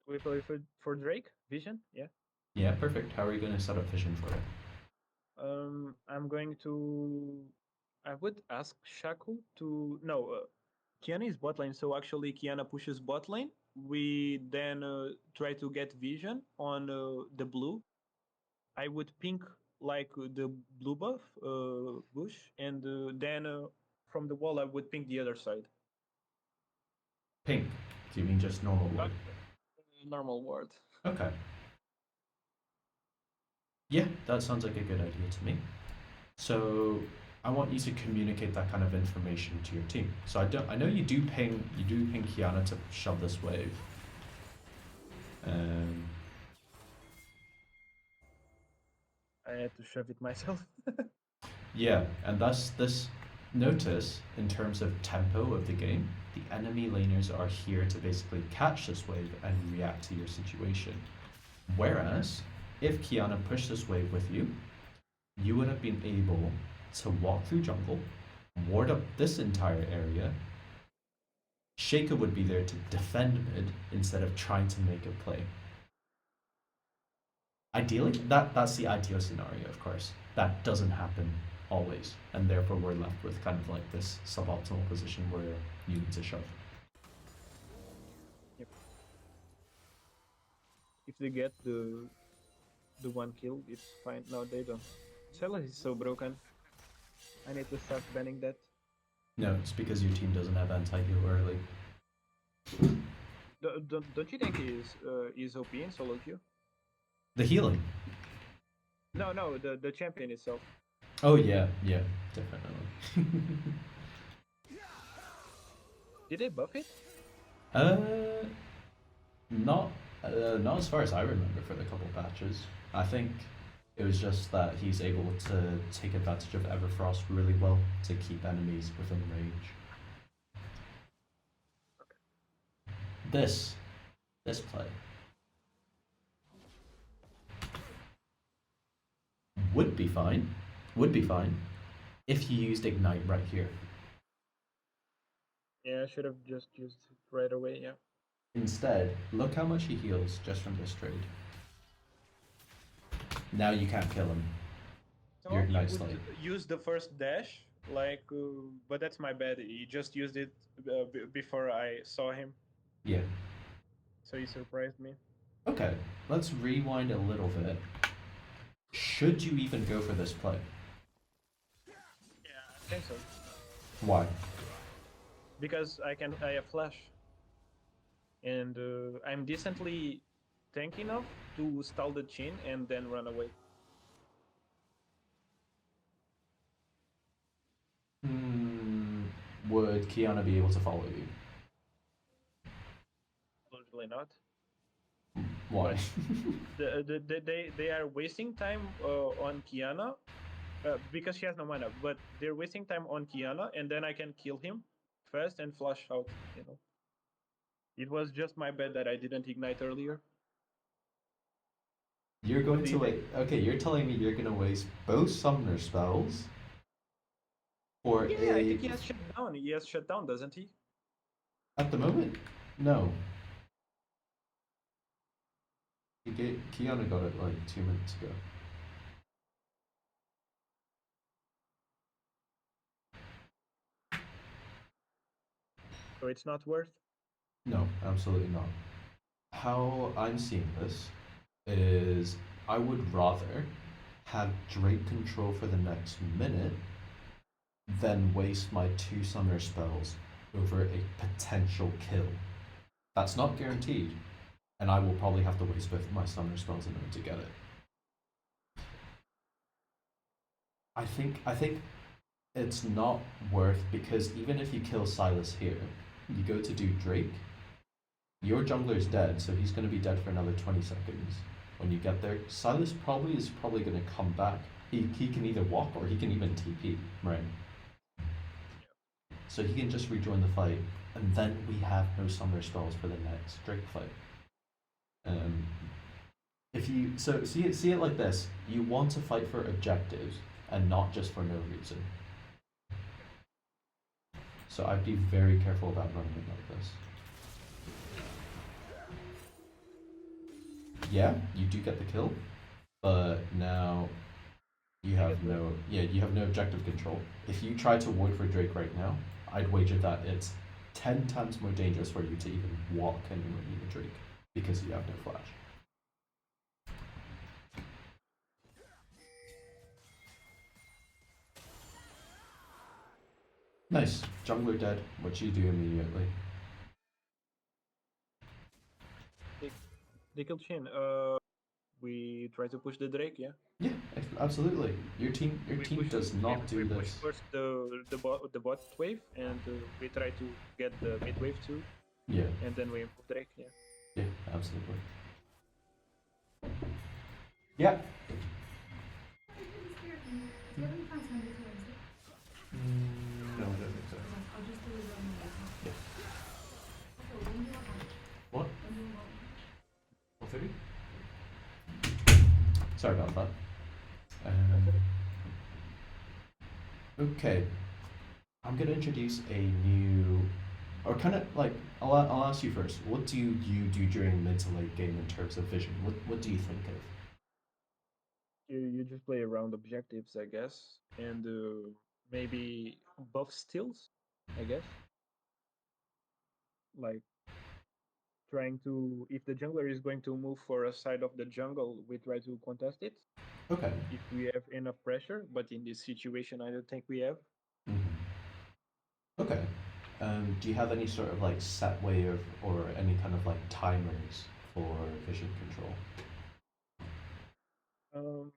We play for Drake vision. Yeah. Yeah. Perfect. How are you going to set up vision for it? I'm going to. I would ask Shaku to no. Kiana is bot lane, so actually Kiana pushes bot lane. We then try to get vision on the blue. I would pink like the blue buff bush, and then from the wall I would pink the other side. Pink. Do you mean just normal wood? Normal ward. Okay. Yeah, that sounds like a good idea to me. So I want you to communicate that kind of information to your team. So I know you do ping Kiana to shove this wave. I had to shove it myself. Yeah, and thus this notice in terms of tempo of the game, the enemy laners are here to basically catch this wave and react to your situation. Whereas if Kiana pushed this wave with you, you would have been able to walk through jungle, ward up this entire area. Shaker would be there to defend mid instead of trying to make a play. Ideally, that's the ideal scenario, of course. That doesn't happen always, and therefore we're left with kind of like this suboptimal position where you need to shove. Yep. If they get the one kill, it's fine. No, they don't. Senna is so broken. I need to start banning that. No, it's because your team doesn't have anti-heal early. Don't you think he's OP in solo queue? The healing. No, the champion itself. Oh yeah, definitely. Did they buff it? Not as far as I remember for the couple patches. I think it was just that he's able to take advantage of Everfrost really well to keep enemies within range. This play would be fine if you used Ignite right here. Yeah, I should have just used it right away, yeah. Instead, look how much he heals just from this trade. Now you can't kill him. So Your you Ignite would slate. use the first dash, like, but that's my bad. He just used it before I saw him, Yeah. so he surprised me. Okay, let's rewind a little bit. Should you even go for this play? Yeah, I think so. Why? Because I have flash, and I'm decently tank enough to stall the Chin and then run away. Would Kiana be able to follow you? Usually not. Why? They are wasting time on Kiana because she has no mana, but they're wasting time on Kiana, and then I can kill him fast and flush out, you know. It was just my bad that I didn't ignite earlier. You're going to wait. Okay, you're telling me you're going to waste both summoner spells for Yeah, I think he has shut down. He has shut down, doesn't he? At the moment, no. Kiana got it like 2 minutes ago. So it's not worth. No, absolutely not. How I'm seeing this is I would rather have Drake control for the next minute than waste my 2 summoner spells over a potential kill. That's not guaranteed, and I will probably have to waste both of my summoner spells in order to get it. I think it's not worth, because even if you kill Silas here, you go to do Drake, your jungler's dead, so he's going to be dead for another 20 seconds. When you get there, Silas is probably going to come back. He can either walk or he can even TP, right? So he can just rejoin the fight, and then we have no summoner spells for the next Drake fight. If you see it like this, you want to fight for objectives and not just for no reason. So I'd be very careful about running it like this. Yeah, you do get the kill, but now you have no objective control. If you try to ward for Drake right now, I'd wager that it's 10 times more dangerous for you to even walk anywhere near Drake because you have no flash. Nice. Jungler dead. What you do immediately? They killed Shin. We try to push the Drake, yeah. Yeah, absolutely. Your team does not do we this. push first the bot wave, and we try to get the mid wave too. Yeah. And then we improve Drake, yeah. Yeah, absolutely. Yeah. No, I don't think so. Yeah. What? 130? Sorry about that. Okay, I'm gonna introduce a new, or kind of like, I'll ask you first. What do you do during mid to late game in terms of vision? What do you think of? You just play around objectives, I guess, and maybe buff steals, I guess. Like trying to, if the jungler is going to move for a side of the jungle, we try to contest it Okay. if we have enough pressure. But in this situation, I don't think we have. Okay. Do you have any sort of like set way of, or any kind of like timers for vision control? Um,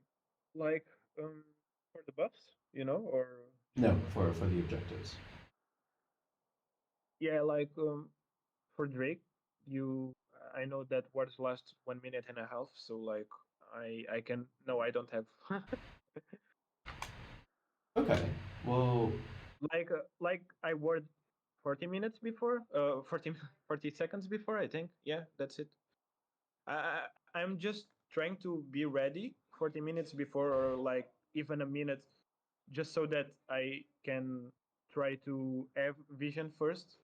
like for the buffs, or just No, for for the objectives. yeah, like for Drake, you I know that words last 1 minute and a half, so like I can no, I don't have Okay. Well, like I word 40 minutes before, 40 40 seconds before, I think. Yeah, that's it. I'm just trying to be ready 40 minutes before, or like even a minute, just so that I can try to have vision first.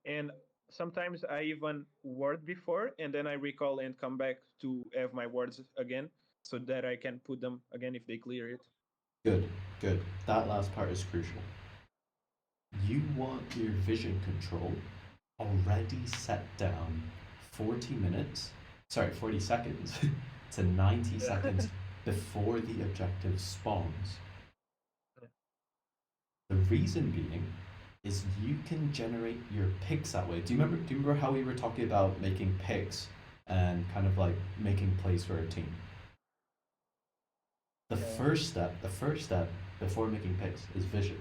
And sometimes I even word before, and then I recall and come back to have my words again, so that I can put them again if they clear it. good, good. That last part is crucial. You want your vision control already set down 40 minutes, sorry, 40 seconds to 90 seconds before the objective spawns. The reason being is you can generate your picks that way. Do you remember how we were talking about making picks and kind of like making plays for a team? Yeah. The first step before making picks is vision.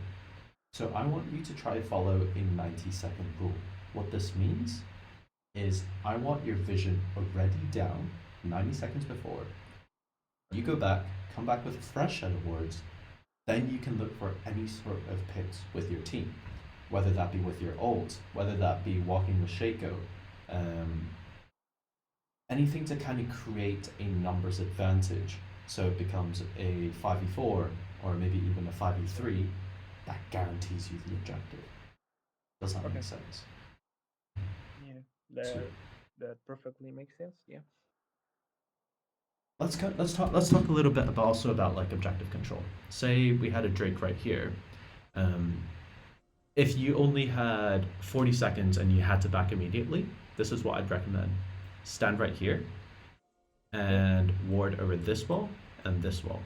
So I want you to try follow a 90-second rule. What this means is I want your vision already down 90 seconds before. You go back, come back with a fresh set of words, then you can look for any sort of picks with your team, whether that be with your ult, whether that be walking with Shaco, um, anything to kind of create a numbers advantage. So it becomes a 5v4 or maybe even a 5v3 that guarantees you the objective. Does that Okay. make sense? Yeah. So That perfectly makes sense. Yeah. let's talk a little bit about also about like objective control. Say we had a Drake right here. Um, if you only had 40 seconds and you had to back immediately, this is what I'd recommend. Stand right here Yeah. and ward over this wall and this wall.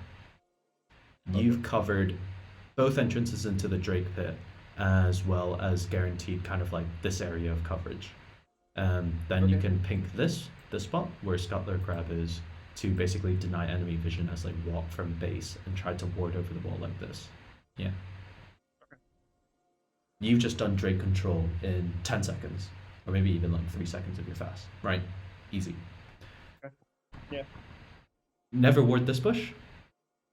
Okay. You've covered both entrances into the Drake pit as well as guaranteed kind of like this area of coverage. Then you Okay. can pink this spot where Scuttler Crab is to basically deny enemy vision as they walk from base and try to ward over the wall like this. Yeah. Okay. You've just done Drake control in 10 seconds, or maybe even like 3 seconds if you're fast. Right? Easy. Okay. Yeah. Never ward this bush.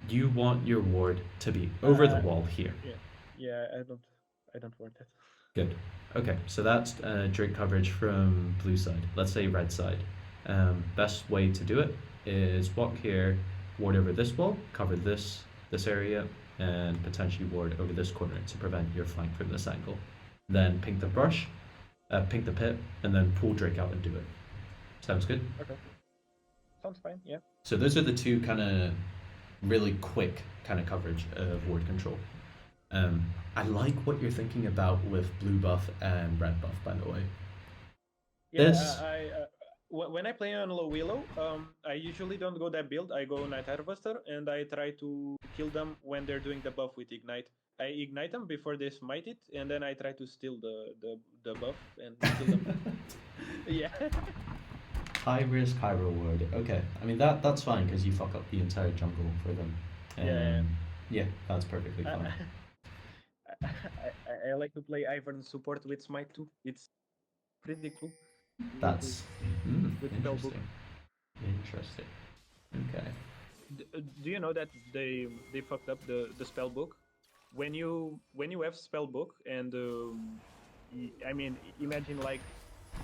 You want your ward to be over the Uh. wall here. Yeah. Yeah. I don't want that. Good. Okay, so that's Drake coverage from blue side. Let's say red side. Best way to do it is walk here, ward over this wall, cover this area, and potentially ward over this corner to prevent your flank from this angle. Then pink the Okay. brush, pink the pit, and then pull Drake out and do it. Sounds good? Okay. Sounds fine. Yeah. So those are the two kind of really quick kind of coverage of ward control. I like what you're thinking about with blue buff and red buff, by the way. Yeah, This, when I play on low willow, I usually don't go that build. I go Night Harvester and I try to kill them when they're doing the buff with ignite. I ignite them before they smite it, and then I try to steal the buff and kill them. Yeah, high risk, high reward. Okay, I mean that's fine because you fuck up the entire jungle for them. yeah. Yeah, that's perfectly I, fine. I like to play Ivern support with smite too. It's pretty cool That's with spellbook. interesting. Interesting. Okay. Do you know that they fucked up the spell book? When you have spell book and I mean imagine like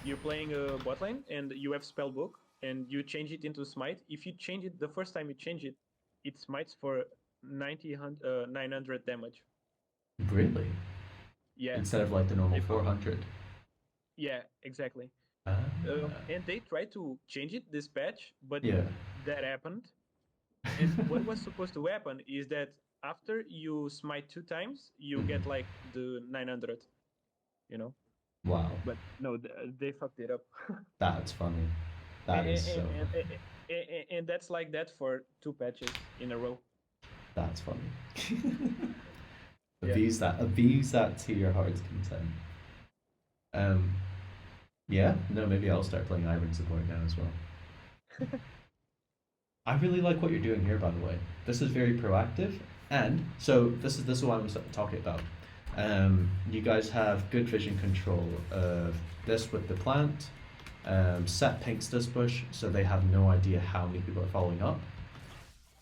you're playing a bot lane and you have spell book and you change it into smite. If you change it the first time you change it, it smites for 900 damage. Really? Yeah, Instead of like the normal they found it. 400. Yeah, exactly. Ah, And they tried to change it this patch, but yeah. that happened. And what was supposed to happen is that after you smite 2 times, you Mhm. get like the 900, you know. Wow, But no, they fucked it up. that's funny. That is so and, and, funny. and that's like that for 2 patches in a row. That's funny. Yeah. Abuse that to your heart's content. Um, yeah, no, maybe I'll start playing Iron support now as well. I really like what you're doing here, by the way. This is very proactive, and so this is what I'm talking about. You guys have good vision control of this with the plant. Set pinks this bush, so they have no idea how many people are following up.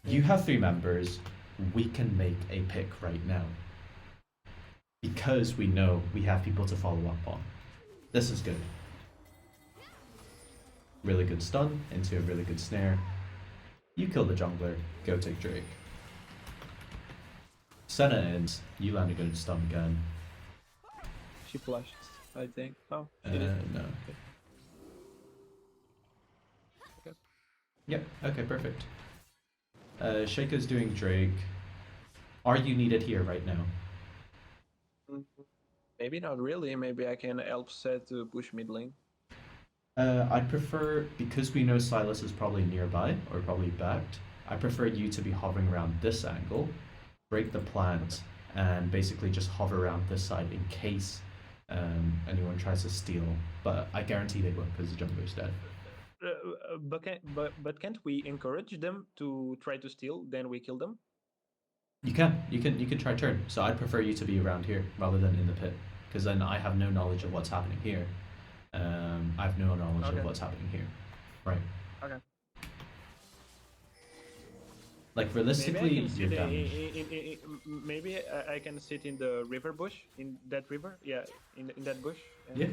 You have 3 members. We can make a pick right now because we know we have people to follow up on. This is good. Really good stun into a really good snare. You kill the jungler, go take Drake. Senna ends, you land a good stun again. She flushed, I think. Oh, she did. No. Okay. Okay. Yep, okay, perfect. Shaco's doing Drake. Are you needed here right now? Mm, maybe not really. Maybe I can help Set to push mid lane. I'd prefer, because we know Silas is probably nearby, or probably backed, I prefer you to be hovering around this angle, break the Okay. plant, and basically just hover around this side in case anyone tries to steal. But I guarantee they won't because the jungler's dead. But can't we encourage them to try to steal? Then we kill them. You can try turn. So I'd prefer you to be around here rather than in the pit, because then I have no knowledge of what's happening here. I have no knowledge of Okay. what's happening here. Right. Okay. Like Maybe I realistically, can you're sit damaged. maybe I can sit in the river bush in that river. Yeah, in that bush. Yeah,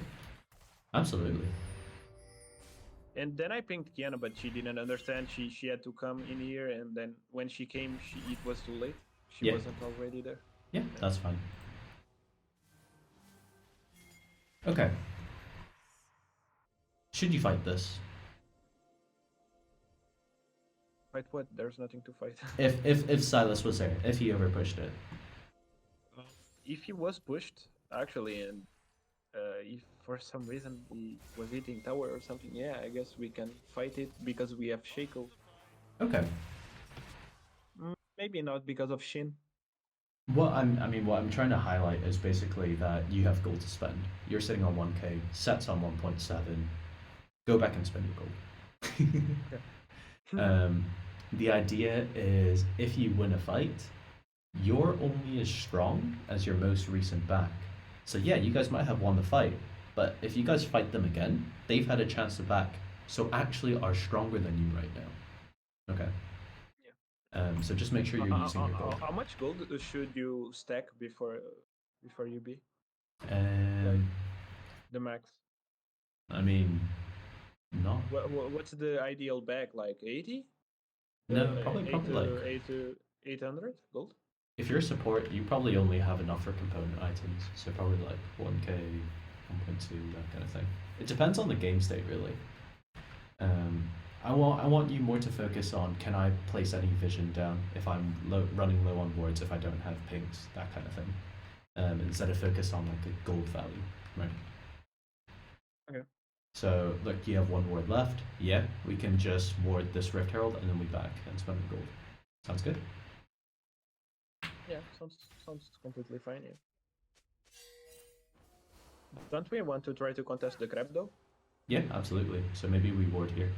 absolutely. And then I pinged Kiana, but she didn't understand. She had to come in here, and then when she came, it was too late. She Yeah, wasn't already there. yeah, Yeah. that's fine. Okay. Should you fight this? Fight what? There's nothing to fight. If Silas was there, if he overpushed it. If he was pushed, actually, and if for some reason he was eating tower or something, yeah, I guess we can fight it because we have Shaco. Okay. Maybe not because of Shin. What I'm trying to highlight is basically that you have gold to spend. You're sitting on 1k, sets on 1.7. Go back and spend your gold. Okay. The idea is if you win a fight, you're only as strong as your most recent back. So yeah, you guys might have won the fight, but if you guys fight them again, they've had a chance to back, so actually are stronger than you right now. Okay. Yeah. So just make sure you're using your gold. How much gold should you stack before you be like Um, the max? I mean, not. What's the ideal bag? Like 80? No, probably 8 probably like 800 gold? if you're support, you probably only have enough for component items, so probably like 1k, 1.2, that kind of thing. It depends on the game state, really. Um, I want you more to focus on can I place any vision down if I'm running low on wards if I don't have pings, that kind of thing. Instead of focus on like a gold value, right? Okay. So look, you have 1 ward left. Yeah, we can just ward this Rift Herald and then we back and spend the gold. Sounds good. Yeah, sounds completely fine. Yeah. Don't we want to try to contest the crab though? Yeah, absolutely. So maybe we ward here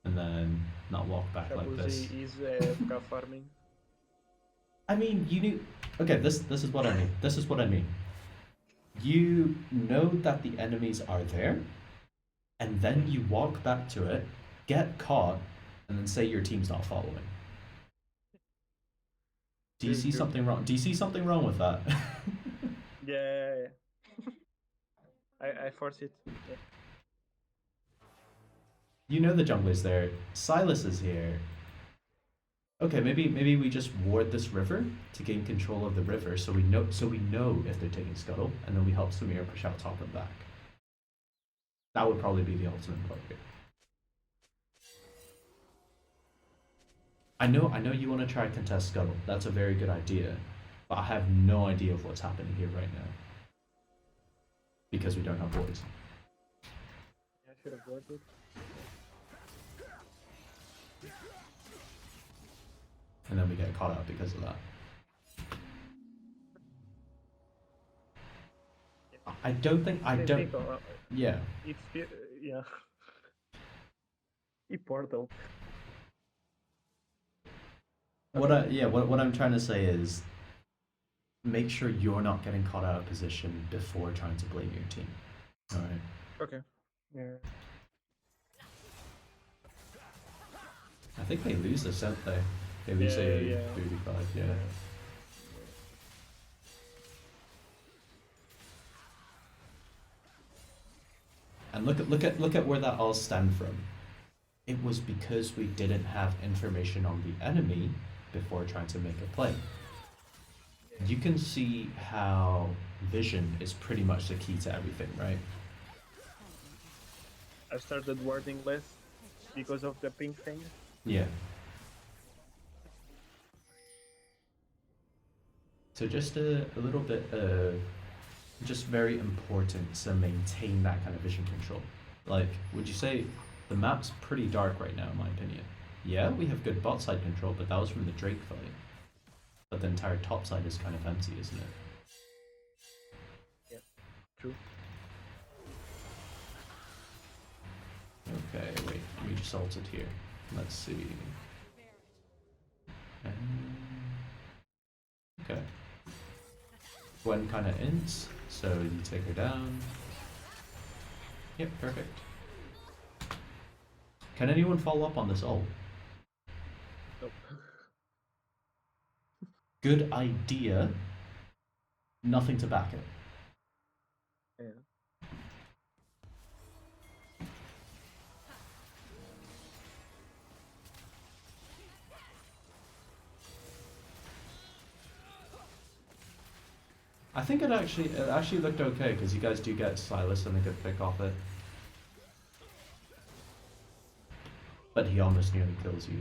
and then not walk back like this. Shabuzi is AFK farming. I mean, you knew. Okay, this is what I mean. This is what I mean. You know that the enemies are there, and then you walk back to it, get caught, and then say your team's not following. Do you True, see true. something wrong? Do you see something wrong with that? Yeah. I force it. Yeah. You know the jungler's there. Silas is here. Okay, maybe we just ward this river to gain control of the river, so we know if they're taking Scuttle, and then we help Samir push out top and back. That would probably be the ultimate play here. I know you want to try contest Scuttle. That's a very good idea, but I have no idea of what's happening here right now because we don't have boards. I should have warded. And then we get caught out because of that. I don't think yeah. It's yeah. E portal. What I'm trying to say is make sure you're not getting caught out of position before trying to blame your team. Alright. Okay. Yeah. I think they lose this, don't they? They lose a 35, yeah. And look at where that all stemmed from. It was because we didn't have information on the enemy before trying to make a play. You can see how vision is pretty much the key to everything, right? I started warding less because of the pink thing. Yeah. So just a little bit of just very important to maintain that kind of vision control. Like, would you say the map's pretty dark right now, in my opinion? Yeah, we have good bot side control, but that was from the Drake fight. But the entire top side is kind of empty, isn't it? Yeah, true. Okay, wait, we just ulted here. Let's see. Okay. Gwen kind of ints, so you take her down. Yep, perfect. Can anyone follow up on this ult? Nope. Good idea. Nothing to back it. Yeah. I think it actually looked okay because you guys do get Silas and a good pick off it. But he almost nearly kills you.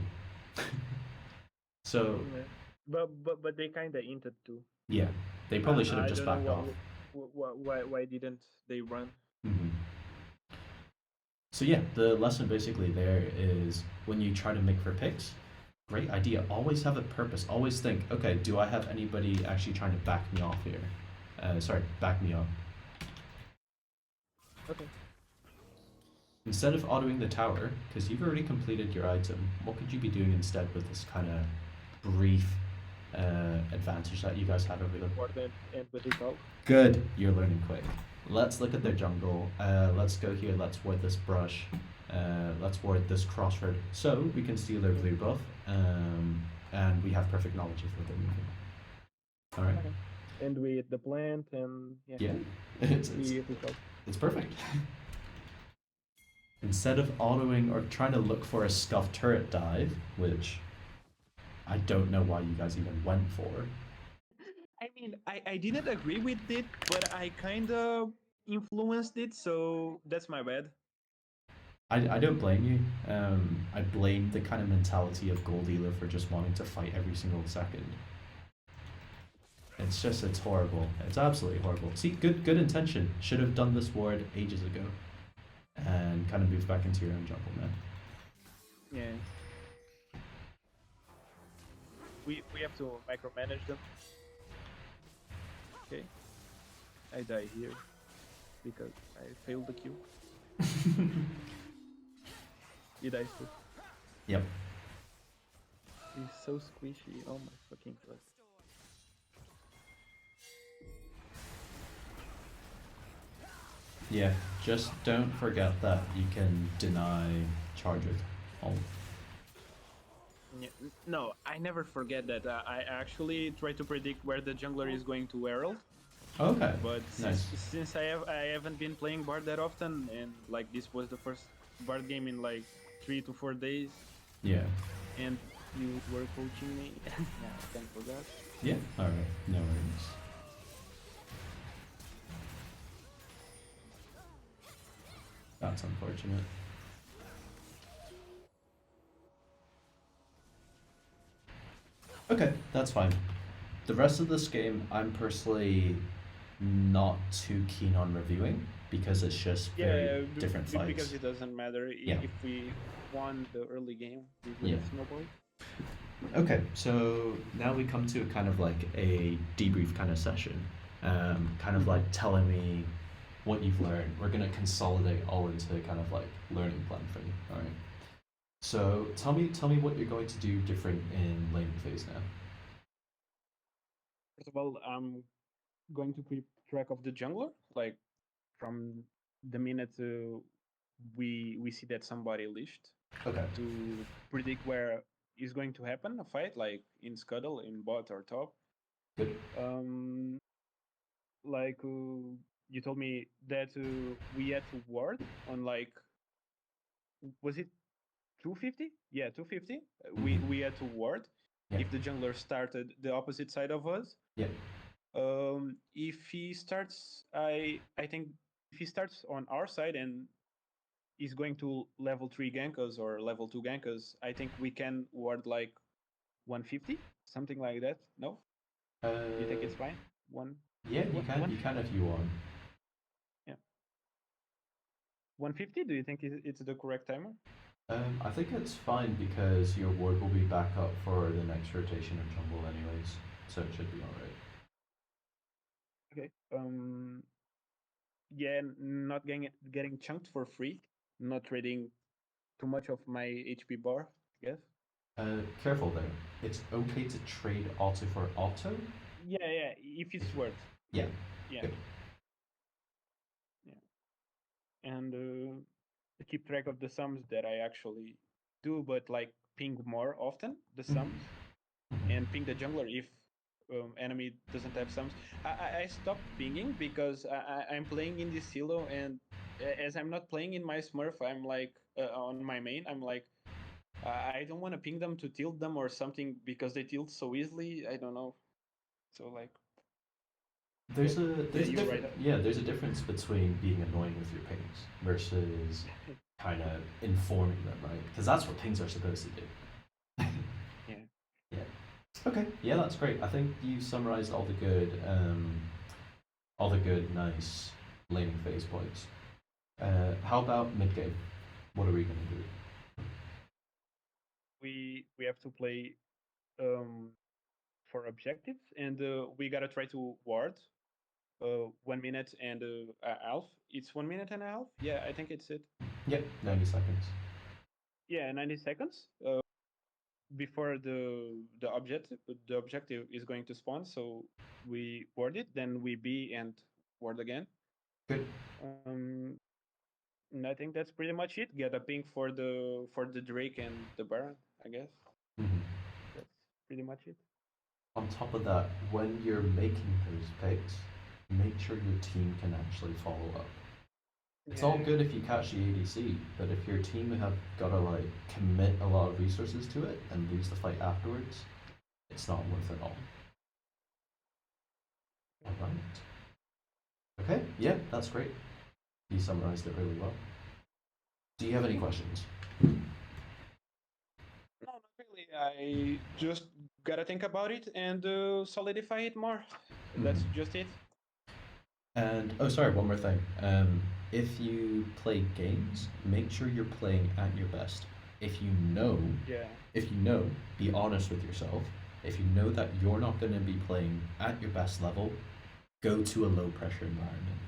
So. Yeah. But they kind of hinted too. Yeah, they probably should have just backed off. Why didn't they run? Mm-hmm. So yeah, the lesson basically there is when you try to make for picks, great idea. Always have a purpose. Always think, okay, do I have anybody actually trying to back me off here? Back me up. Okay. Instead of autoing the tower, because you've already completed your item, what could you be doing instead with this kind of brief advantage that you guys have over them? Good, you're learning quick. Let's look at their jungle. Let's go here, let's ward this brush. Let's ward this crossroad. So we can steal their blue buff, and we have perfect knowledge of what they're moving. Alright. Okay. And we hit the plant, and yeah. It's perfect. Instead of autoing or trying to look for a scuffed turret dive, which I don't know why you guys even went for. I mean, I didn't agree with it, but I kind of influenced it, so that's my bad. I don't blame you. I blame the kind of mentality of Gold Dealer for just wanting to fight every single second. It's horrible. It's absolutely horrible. See, good intention. Should have done this ward ages ago. And kind of moved back into your own jungle, man. Yeah. We have to micromanage them. Okay. I die here because I failed the Q. He dies too. Yep. He's so squishy. Oh my fucking god. Yeah, just don't forget that you can deny charge with ult. Yeah, no, I never forget that. I actually try to predict where the jungler is going to herald. Okay. But nice. since I haven't been playing Bard that often, and like this was the first Bard game in like 3 to 4 days. Yeah. And you were coaching me. Yeah, thanks for that. Yeah. All right. No worries. That's unfortunate. Okay, that's fine. The rest of this game, I'm personally not too keen on reviewing because it's just very Yeah, different because fights. it doesn't matter Yeah. if we won the early game, we Yeah. will snowball. Okay, so now we come to kind of like a debrief kind of session. Kind of like Mm-hmm. telling me what you've learned. We're gonna consolidate all into kind of like learning plan for you. All right. So tell me what you're going to do different in laning phase now. First of all, I'm going to keep track of the jungler, like from the minute we see that somebody leashed, Okay. to predict where is going to happen a fight, like in Scuttle, in bot or top. Good. Um, like you told me that we had to ward on like, was it 250? Yeah, 250. Mm-hmm. We had to ward Yeah. if the jungler started the opposite side of us. Yeah. If he starts, I think if he starts on our side and is going to level 3 gank us or level 2 gank us, I think we can ward like 150, something like that. No, you think Uh, it's fine? One, yeah, you one, can. one You can fifty. if you want. Yeah, 150. Do you think it's the correct timer? I think it's fine because your ward will be back up for the next rotation of jungle anyways, so it should be alright. Okay. Yeah, not getting chunked for free, not trading too much of my HP bar, I guess. Careful there. It's okay to trade auto for auto. Yeah, yeah, if If it's worth. yeah, Yeah, good. yeah. And keep track of the sums that I actually do, but like ping more often the Mhm, sums mhm. and ping the jungler if enemy doesn't have sums. I stopped pinging because I'm playing in this silo, and as I'm not playing in my Smurf, I'm like on my main, I'm like, I don't want to ping them to tilt them or something because they tilt so easily. I don't know. So like, There's but a yeah, there's a you're right. different yeah there's a difference between being annoying with your pings versus kind of informing them, right? Because that's what pings are supposed to do. Yeah. Yeah. Okay. Yeah, that's great. I think you summarized all the good, nice laning phase points. How about mid game? What are we gonna do? We have to play um for objectives, and we gotta try to ward 1 minute and a half. It's 1 minute and a half. Yeah, I think it's it. Yep, Right? 90 seconds. Yeah, 90 seconds before the objective is going to spawn. So we ward it, then we B and ward again. Good. Um, and I think that's pretty much it. Get a ping for the Drake and the Baron. I guess Mhm. that's pretty much it. On top of that, when you're making those picks, make sure your team can actually follow up. It's all Yeah. good if you catch the ADC, but if your team have gotta like commit a lot of resources to it and lose the fight afterwards, it's not worth it all. Alright. Okay, yeah, that's great. You summarized it really well. Do you have any questions? No, not really. I just gotta think about it and solidify it more. Mm-hmm. That's just it. And oh, sorry, one more thing. If you play games, make sure you're playing at your best. If you know, Yeah. if you know, be honest with yourself. If you know that you're not going to be playing at your best level, go to a low pressure environment.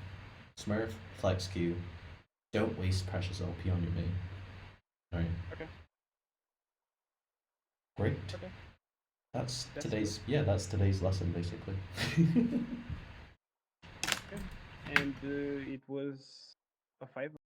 Smurf, flex Q. Don't waste precious LP on your main. All right, Okay. great. Okay. That's good. That's today's lesson basically. Okay. And it was a 5